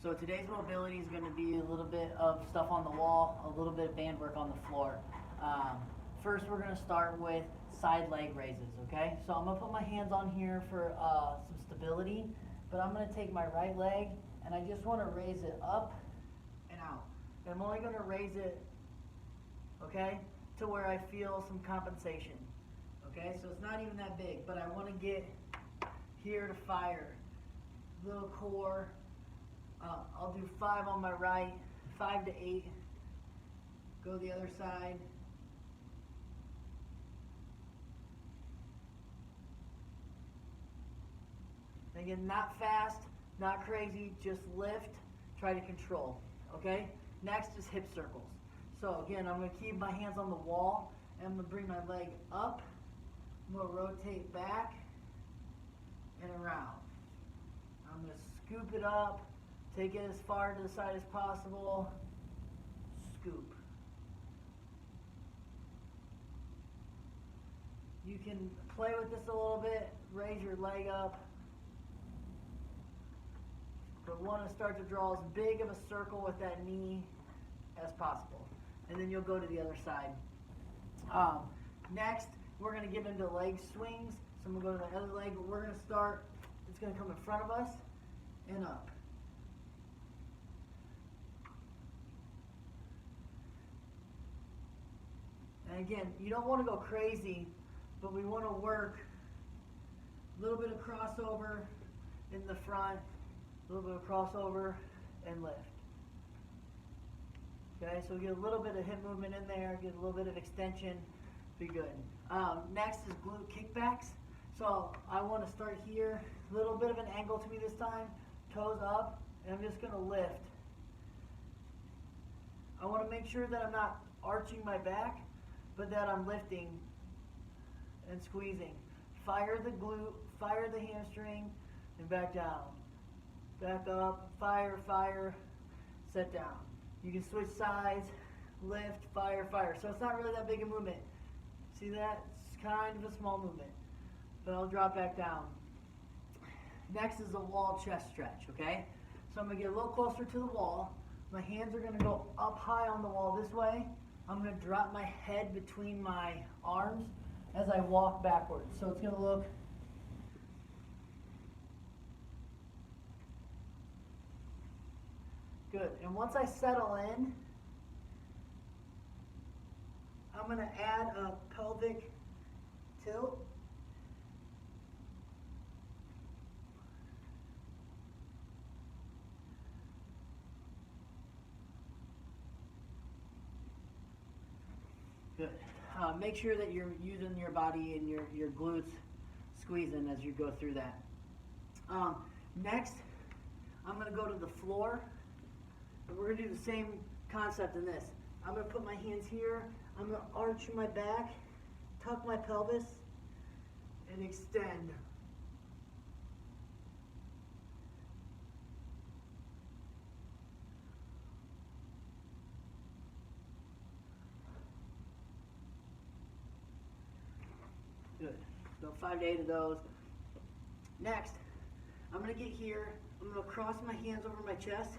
So today's mobility is going to be a little bit of stuff on the wall, a little bit of band work on the floor. First, we're going to start with side leg raises, okay? So I'm going to put my hands on here for some stability, but I'm going to take my right leg and I just want to raise it up and out. And I'm only going to raise it, okay, to where I feel some compensation, okay? So it's not even that big, but I want to get here to fire. Little core. I'll do 5 on my right, 5 to 8. Go the other side. Again, not fast, not crazy, just lift, try to control, okay? Next is hip circles. So again, I'm going to keep my hands on the wall, and I'm going to bring my leg up. I'm going to rotate back and around. I'm going to scoop it up, take it as far to the side as possible, scoop. You can play with this a little bit, raise your leg up, but want to start to draw as big of a circle with that knee as possible. And then you'll go to the other side. Next, we're going to get into leg swings. So I'm going to go to the other leg, but we're going to start, it's going to come in front of us and up. And again, you don't want to go crazy, but we want to work a little bit of crossover in the front, a little bit of crossover and lift. Okay, so we get a little bit of hip movement in there, get a little bit of extension, be good. Next is glute kickbacks. So I want to start here, a little bit of an angle to me this time, toes up, and I'm just going to lift. I want to make sure that I'm not arching my back, but that I'm lifting and squeezing. Fire the glute, fire the hamstring, and back down. Back up, fire, fire, set down. You can switch sides, lift, fire, fire. So it's not really that big a movement. See that? It's kind of a small movement. But I'll drop back down. Next is the wall chest stretch, okay? So I'm going to get a little closer to the wall. My hands are going to go up high on the wall this way. I'm going to drop my head between my arms as I walk backwards. So it's going to look good. And once I settle in, I'm going to add a pelvic tilt. Good. Make sure that you're using your body and your glutes squeezing as you go through that. Next, I'm going to go to the floor. And we're going to do the same concept in this. I'm going to put my hands here. I'm going to arch my back, tuck my pelvis, and extend. Good. So 5 to 8 of those. Next, I'm going to get here. I'm going to cross my hands over my chest,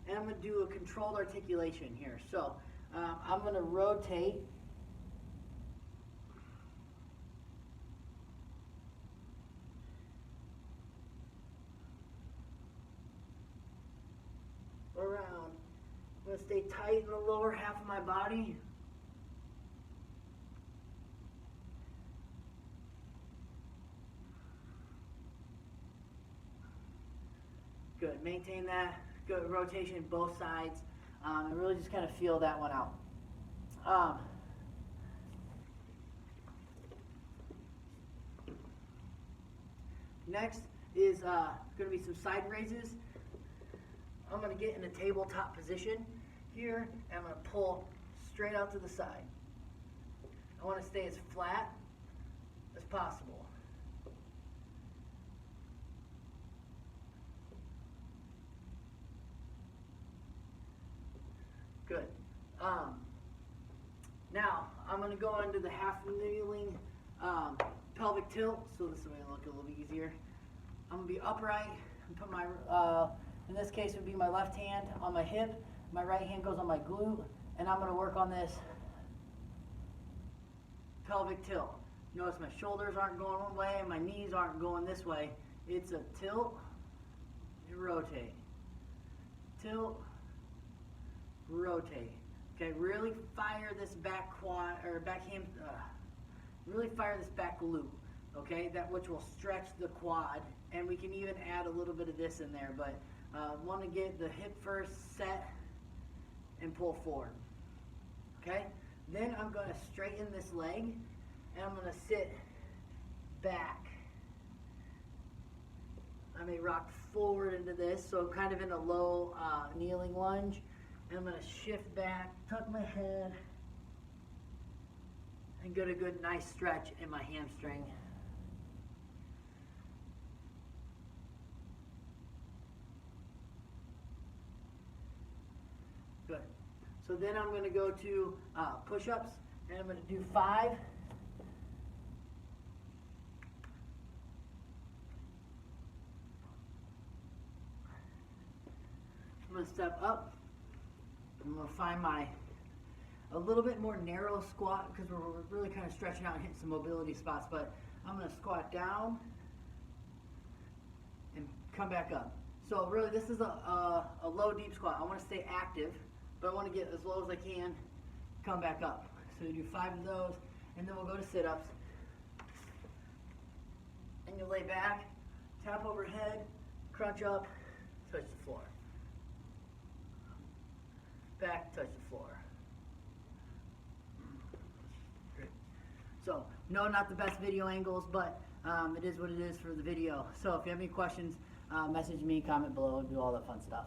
and I'm going to do a controlled articulation here. So I'm going to rotate. Around. I'm going to stay tight in the lower half of my body. Good. Maintain that. Good rotation both sides. And really just kind of feel that one out. Next is going to be some side raises. I'm going to get in a tabletop position here, and I'm going to pull straight out to the side. I want to stay as flat as possible. Good. Now, I'm going to go into the half kneeling pelvic tilt, so this is going to look a little bit easier. I'm going to be upright and put my In this case, it would be my left hand on my hip, my right hand goes on my glute, and I'm going to work on this pelvic tilt. Notice my shoulders aren't going one way and my knees aren't going this way. It's a tilt, you rotate. Tilt, rotate. Okay, really fire this back quad, or really fire this back glute, okay, that which will stretch the quad, and we can even add a little bit of this in there, but want to get the hip first set and pull forward, okay? Then I'm going to straighten this leg, and I'm going to sit back. I may rock forward into this, so kind of in a low kneeling lunge. And I'm going to shift back, tuck my head, and get a good nice stretch in my hamstring. Good. So then I'm going to go to push-ups, and I'm going to do 5. I'm going to step up. I'm going to find a little bit more narrow squat because we're really kind of stretching out and hitting some mobility spots, but I'm going to squat down and come back up. So really this is a low deep squat. I want to stay active, but I want to get as low as I can, come back up. So you do 5 of those, and then we'll go to sit-ups. And you lay back, tap overhead, crunch up, touch the floor. Back, touch the floor. Great. So, no, not the best video angles, but it is what it is for the video. So if you have any questions, message me, comment below, and do all that fun stuff.